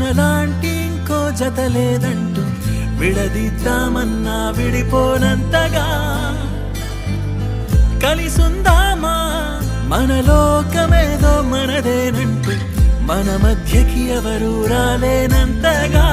మనలాంటి ఇంకో జత లేదంటూ విడదీద్దామన్నా విడిపోనంతగా కలిసుందామా మన లోకమేదో మనదేనంటూ మన మధ్యకి ఎవరూ రాలేనంతగా